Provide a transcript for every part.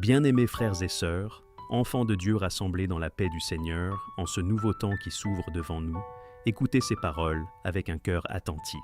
Bien-aimés frères et sœurs, enfants de Dieu rassemblés dans la paix du Seigneur, en ce nouveau temps qui s'ouvre devant nous, écoutez ces paroles avec un cœur attentif.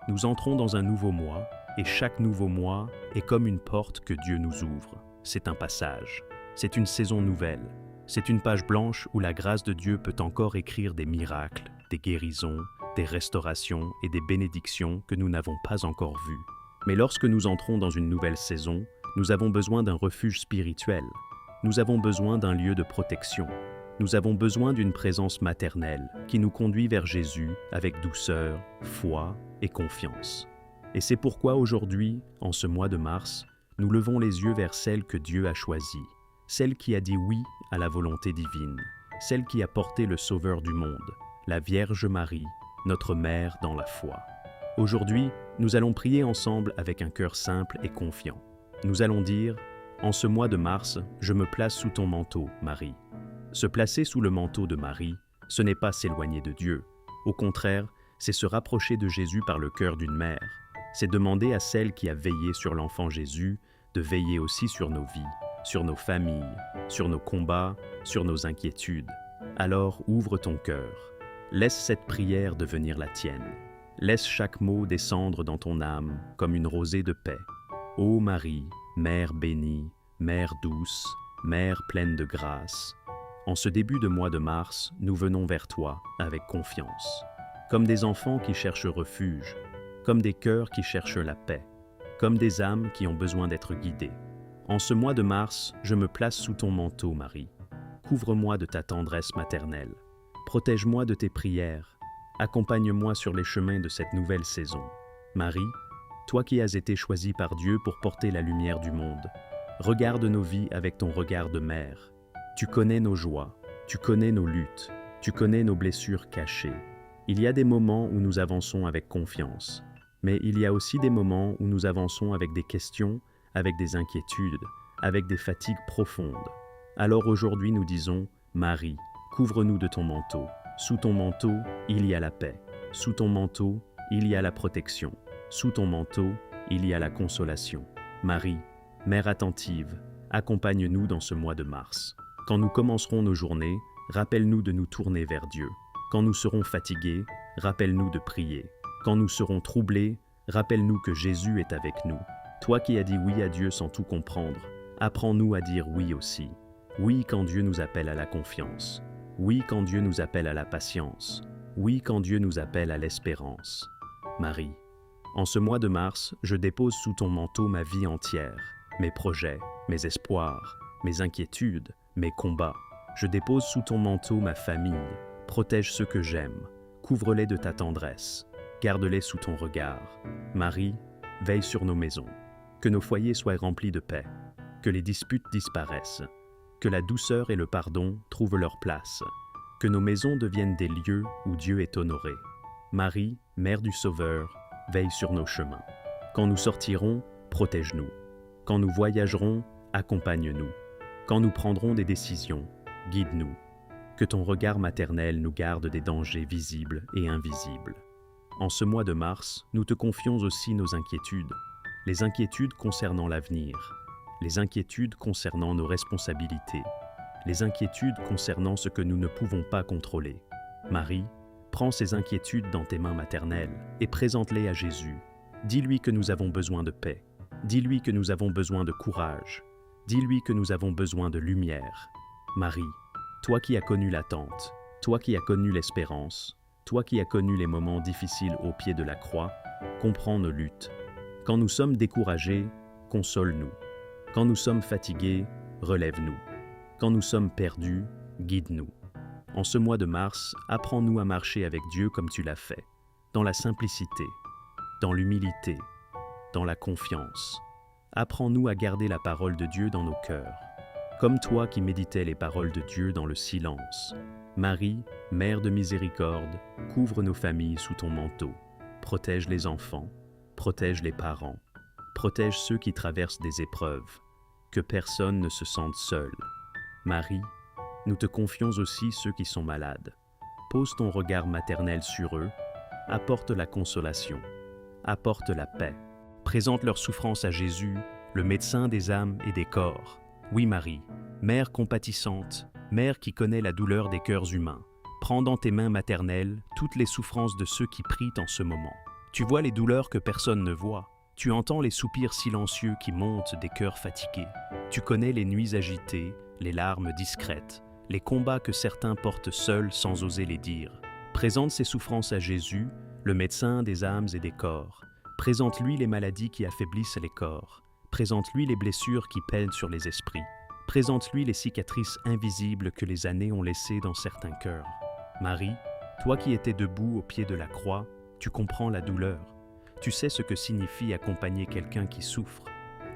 Nous entrons dans un nouveau mois, et chaque nouveau mois est comme une porte que Dieu nous ouvre. C'est un passage, c'est une saison nouvelle, c'est une page blanche où la grâce de Dieu peut encore écrire des miracles, des guérisons, des restaurations et des bénédictions que nous n'avons pas encore vues. Mais lorsque nous entrons dans une nouvelle saison, nous avons besoin d'un refuge spirituel. Nous avons besoin d'un lieu de protection. Nous avons besoin d'une présence maternelle qui nous conduit vers Jésus avec douceur, foi et confiance. Et c'est pourquoi aujourd'hui, en ce mois de mars, nous levons les yeux vers celle que Dieu a choisie, celle qui a dit oui à la volonté divine, celle qui a porté le Sauveur du monde, la Vierge Marie, notre Mère dans la foi. Aujourd'hui, nous allons prier ensemble avec un cœur simple et confiant. Nous allons dire « En ce mois de mars, je me place sous ton manteau, Marie ». Se placer sous le manteau de Marie, ce n'est pas s'éloigner de Dieu. Au contraire, c'est se rapprocher de Jésus par le cœur d'une mère. C'est demander à celle qui a veillé sur l'enfant Jésus de veiller aussi sur nos vies, sur nos familles, sur nos combats, sur nos inquiétudes. Alors ouvre ton cœur. Laisse cette prière devenir la tienne. Laisse chaque mot descendre dans ton âme comme une rosée de paix. Ô Marie, Mère bénie, Mère douce, Mère pleine de grâce, en ce début de mois de mars, nous venons vers toi avec confiance. Comme des enfants qui cherchent refuge, comme des cœurs qui cherchent la paix, comme des âmes qui ont besoin d'être guidées. En ce mois de mars, je me place sous ton manteau, Marie. Couvre-moi de ta tendresse maternelle. Protège-moi de tes prières. Accompagne-moi sur les chemins de cette nouvelle saison. Marie, toi qui as été choisie par Dieu pour porter la lumière du monde, regarde nos vies avec ton regard de mère. Tu connais nos joies, tu connais nos luttes, tu connais nos blessures cachées. Il y a des moments où nous avançons avec confiance, mais il y a aussi des moments où nous avançons avec des questions, avec des inquiétudes, avec des fatigues profondes. Alors aujourd'hui nous disons, Marie, couvre-nous de ton manteau. Sous ton manteau, il y a la paix. Sous ton manteau, il y a la protection. Sous ton manteau, il y a la consolation. Marie, Mère attentive, accompagne-nous dans ce mois de mars. Quand nous commencerons nos journées, rappelle-nous de nous tourner vers Dieu. Quand nous serons fatigués, rappelle-nous de prier. Quand nous serons troublés, rappelle-nous que Jésus est avec nous. Toi qui as dit oui à Dieu sans tout comprendre, apprends-nous à dire oui aussi. Oui quand Dieu nous appelle à la confiance. Oui quand Dieu nous appelle à la patience. Oui quand Dieu nous appelle à l'espérance. Marie, en ce mois de mars, je dépose sous ton manteau ma vie entière, mes projets, mes espoirs, mes inquiétudes, mes combats. Je dépose sous ton manteau ma famille. Protège ceux que j'aime. Couvre-les de ta tendresse. Garde-les sous ton regard. Marie, veille sur nos maisons. Que nos foyers soient remplis de paix. Que les disputes disparaissent. Que la douceur et le pardon trouvent leur place. Que nos maisons deviennent des lieux où Dieu est honoré. Marie, Mère du Sauveur, veille sur nos chemins. Quand nous sortirons, protège-nous. Quand nous voyagerons, accompagne-nous. Quand nous prendrons des décisions, guide-nous. Que ton regard maternel nous garde des dangers visibles et invisibles. En ce mois de mars, nous te confions aussi nos inquiétudes. Les inquiétudes concernant l'avenir. Les inquiétudes concernant nos responsabilités. Les inquiétudes concernant ce que nous ne pouvons pas contrôler. Marie, prends ces inquiétudes dans tes mains maternelles et présente-les à Jésus. Dis-lui que nous avons besoin de paix. Dis-lui que nous avons besoin de courage. Dis-lui que nous avons besoin de lumière. Marie, toi qui as connu l'attente, toi qui as connu l'espérance, toi qui as connu les moments difficiles au pied de la croix, comprends nos luttes. Quand nous sommes découragés, console-nous. Quand nous sommes fatigués, relève-nous. Quand nous sommes perdus, guide-nous. En ce mois de mars, apprends-nous à marcher avec Dieu comme tu l'as fait, dans la simplicité, dans l'humilité, dans la confiance. Apprends-nous à garder la parole de Dieu dans nos cœurs, comme toi qui méditais les paroles de Dieu dans le silence. Marie, Mère de miséricorde, couvre nos familles sous ton manteau. Protège les enfants, protège les parents, protège ceux qui traversent des épreuves. Que personne ne se sente seul. Marie, nous te confions aussi ceux qui sont malades. Pose ton regard maternel sur eux, apporte la consolation, apporte la paix. Présente leur souffrance à Jésus, le médecin des âmes et des corps. Oui Marie, Mère compatissante, Mère qui connaît la douleur des cœurs humains, prends dans tes mains maternelles toutes les souffrances de ceux qui prient en ce moment. Tu vois les douleurs que personne ne voit, tu entends les soupirs silencieux qui montent des cœurs fatigués, tu connais les nuits agitées, les larmes discrètes, les combats que certains portent seuls sans oser les dire. Présente ces souffrances à Jésus, le médecin des âmes et des corps. Présente-lui les maladies qui affaiblissent les corps. Présente-lui les blessures qui pèlent sur les esprits. Présente-lui les cicatrices invisibles que les années ont laissées dans certains cœurs. Marie, toi qui étais debout au pied de la croix, tu comprends la douleur. Tu sais ce que signifie accompagner quelqu'un qui souffre.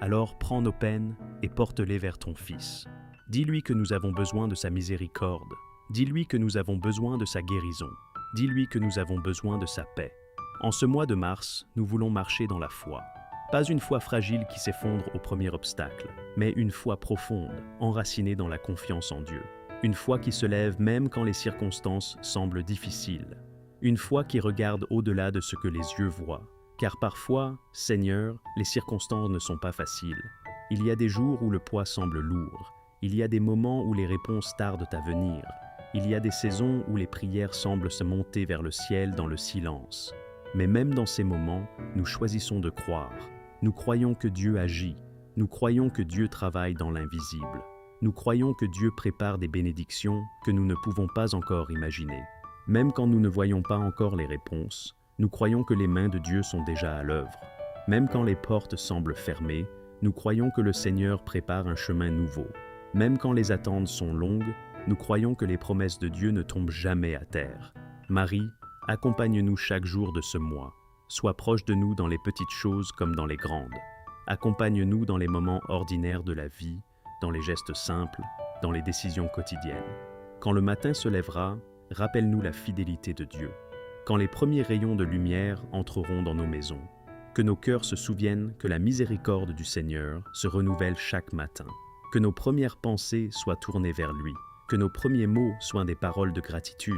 Alors prends nos peines et porte-les vers ton Fils. Dis-lui que nous avons besoin de sa miséricorde. Dis-lui que nous avons besoin de sa guérison. Dis-lui que nous avons besoin de sa paix. En ce mois de mars, nous voulons marcher dans la foi. Pas une foi fragile qui s'effondre au premier obstacle, mais une foi profonde, enracinée dans la confiance en Dieu. Une foi qui se lève même quand les circonstances semblent difficiles. Une foi qui regarde au-delà de ce que les yeux voient. Car parfois, Seigneur, les circonstances ne sont pas faciles. Il y a des jours où le poids semble lourd. Il y a des moments où les réponses tardent à venir. Il y a des saisons où les prières semblent se monter vers le ciel dans le silence. Mais même dans ces moments, nous choisissons de croire. Nous croyons que Dieu agit. Nous croyons que Dieu travaille dans l'invisible. Nous croyons que Dieu prépare des bénédictions que nous ne pouvons pas encore imaginer. Même quand nous ne voyons pas encore les réponses, nous croyons que les mains de Dieu sont déjà à l'œuvre. Même quand les portes semblent fermées, nous croyons que le Seigneur prépare un chemin nouveau. Même quand les attentes sont longues, nous croyons que les promesses de Dieu ne tombent jamais à terre. Marie, accompagne-nous chaque jour de ce mois. Sois proche de nous dans les petites choses comme dans les grandes. Accompagne-nous dans les moments ordinaires de la vie, dans les gestes simples, dans les décisions quotidiennes. Quand le matin se lèvera, rappelle-nous la fidélité de Dieu. Quand les premiers rayons de lumière entreront dans nos maisons, que nos cœurs se souviennent que la miséricorde du Seigneur se renouvelle chaque matin. Que nos premières pensées soient tournées vers lui, que nos premiers mots soient des paroles de gratitude.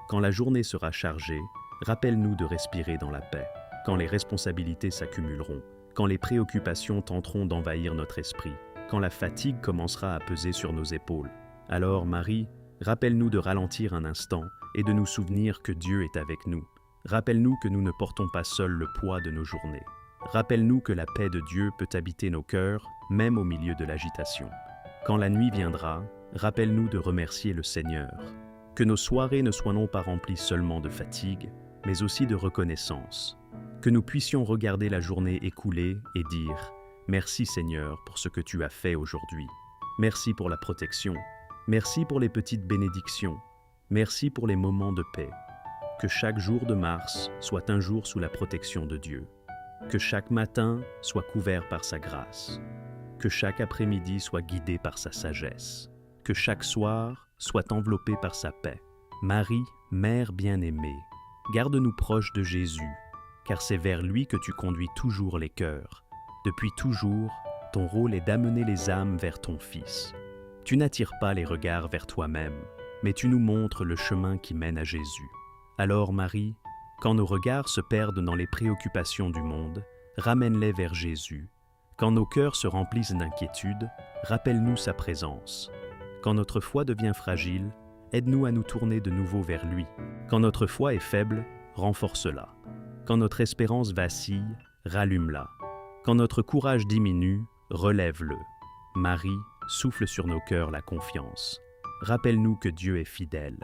Quand la journée sera chargée, rappelle-nous de respirer dans la paix. Quand les responsabilités s'accumuleront, quand les préoccupations tenteront d'envahir notre esprit, quand la fatigue commencera à peser sur nos épaules. Alors, Marie, rappelle-nous de ralentir un instant et de nous souvenir que Dieu est avec nous. Rappelle-nous que nous ne portons pas seuls le poids de nos journées. Rappelle-nous que la paix de Dieu peut habiter nos cœurs, même au milieu de l'agitation. Quand la nuit viendra, rappelle-nous de remercier le Seigneur. Que nos soirées ne soient non pas remplies seulement de fatigue, mais aussi de reconnaissance. Que nous puissions regarder la journée écoulée et dire « Merci Seigneur pour ce que tu as fait aujourd'hui. Merci pour la protection. Merci pour les petites bénédictions. Merci pour les moments de paix. Que chaque jour de mars soit un jour sous la protection de Dieu. Que chaque matin soit couvert par sa grâce. Que chaque après-midi soit guidé par sa sagesse. Que chaque soir soit enveloppé par sa paix. Marie, Mère bien-aimée, garde-nous proches de Jésus, car c'est vers lui que tu conduis toujours les cœurs. Depuis toujours, ton rôle est d'amener les âmes vers ton Fils. Tu n'attires pas les regards vers toi-même, mais tu nous montres le chemin qui mène à Jésus. Alors Marie, quand nos regards se perdent dans les préoccupations du monde, ramène-les vers Jésus. Quand nos cœurs se remplissent d'inquiétude, rappelle-nous sa présence. Quand notre foi devient fragile, aide-nous à nous tourner de nouveau vers lui. Quand notre foi est faible, renforce-la. Quand notre espérance vacille, rallume-la. Quand notre courage diminue, relève-le. Marie, souffle sur nos cœurs la confiance. Rappelle-nous que Dieu est fidèle.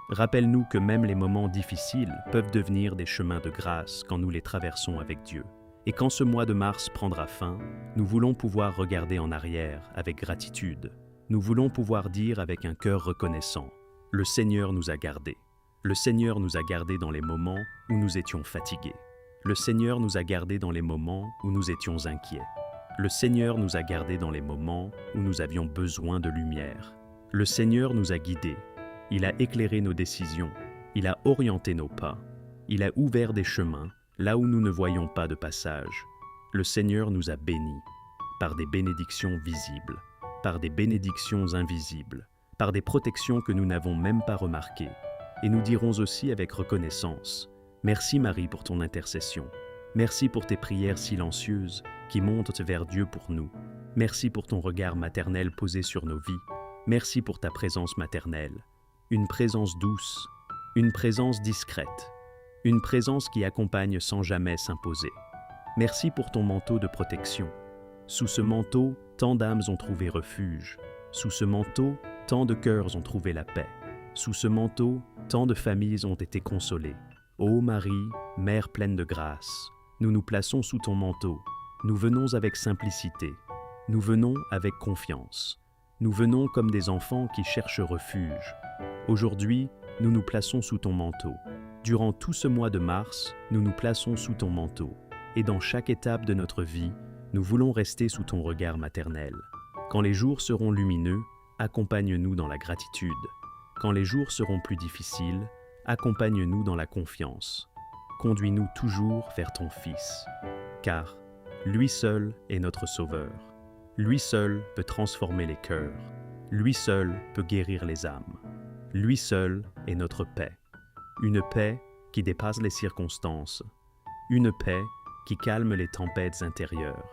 Rappelle-nous que même les moments difficiles peuvent devenir des chemins de grâce quand nous les traversons avec Dieu. Et quand ce mois de mars prendra fin, nous voulons pouvoir regarder en arrière avec gratitude. Nous voulons pouvoir dire avec un cœur reconnaissant, « Le Seigneur nous a gardés. Le Seigneur nous a gardés dans les moments où nous étions fatigués. Le Seigneur nous a gardés dans les moments où nous étions inquiets. Le Seigneur nous a gardés dans les moments où nous avions besoin de lumière. Le Seigneur nous a guidés. Il a éclairé nos décisions. Il a orienté nos pas. Il a ouvert des chemins là où nous ne voyons pas de passage. Le Seigneur nous a bénis par des bénédictions visibles, par des bénédictions invisibles, par des protections que nous n'avons même pas remarquées. Et nous dirons aussi avec reconnaissance, « Merci Marie pour ton intercession. Merci pour tes prières silencieuses qui montent vers Dieu pour nous. Merci pour ton regard maternel posé sur nos vies. Merci pour ta présence maternelle. Une présence douce, une présence discrète, une présence qui accompagne sans jamais s'imposer. Merci pour ton manteau de protection. Sous ce manteau, tant d'âmes ont trouvé refuge. Sous ce manteau, tant de cœurs ont trouvé la paix. Sous ce manteau, tant de familles ont été consolées. Ô Marie, Mère pleine de grâce, nous nous plaçons sous ton manteau. Nous venons avec simplicité. Nous venons avec confiance. Nous venons comme des enfants qui cherchent refuge. Aujourd'hui, nous nous plaçons sous ton manteau. Durant tout ce mois de mars, nous nous plaçons sous ton manteau. Et dans chaque étape de notre vie, nous voulons rester sous ton regard maternel. Quand les jours seront lumineux, accompagne-nous dans la gratitude. Quand les jours seront plus difficiles, accompagne-nous dans la confiance. Conduis-nous toujours vers ton Fils. Car lui seul est notre Sauveur. Lui seul peut transformer les cœurs. Lui seul peut guérir les âmes. Lui seul est notre paix. Une paix qui dépasse les circonstances. Une paix qui calme les tempêtes intérieures.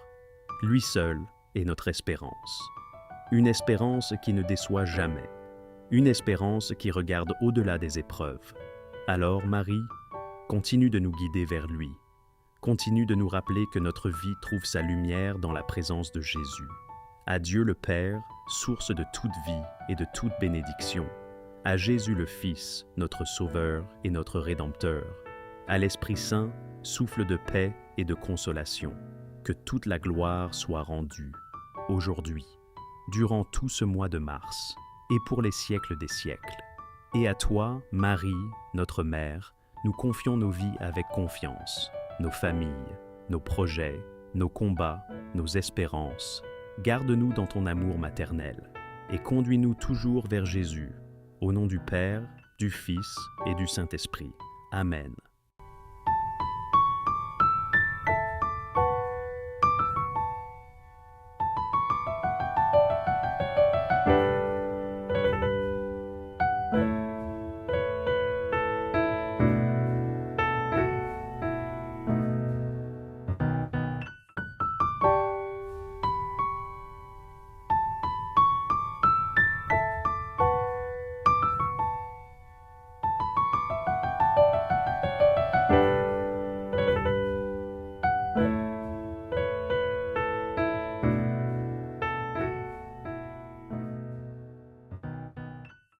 Lui seul est notre espérance. Une espérance qui ne déçoit jamais. Une espérance qui regarde au-delà des épreuves. Alors, Marie, continue de nous guider vers lui. Continue de nous rappeler que notre vie trouve sa lumière dans la présence de Jésus. À Dieu le Père, source de toute vie et de toute bénédiction. À Jésus le Fils, notre Sauveur et notre Rédempteur. À l'Esprit Saint, souffle de paix et de consolation. Que toute la gloire soit rendue, aujourd'hui, durant tout ce mois de mars, et pour les siècles des siècles. Et à toi, Marie, notre Mère, nous confions nos vies avec confiance, nos familles, nos projets, nos combats, nos espérances. Garde-nous dans ton amour maternel, et conduis-nous toujours vers Jésus, au nom du Père, du Fils et du Saint-Esprit. Amen.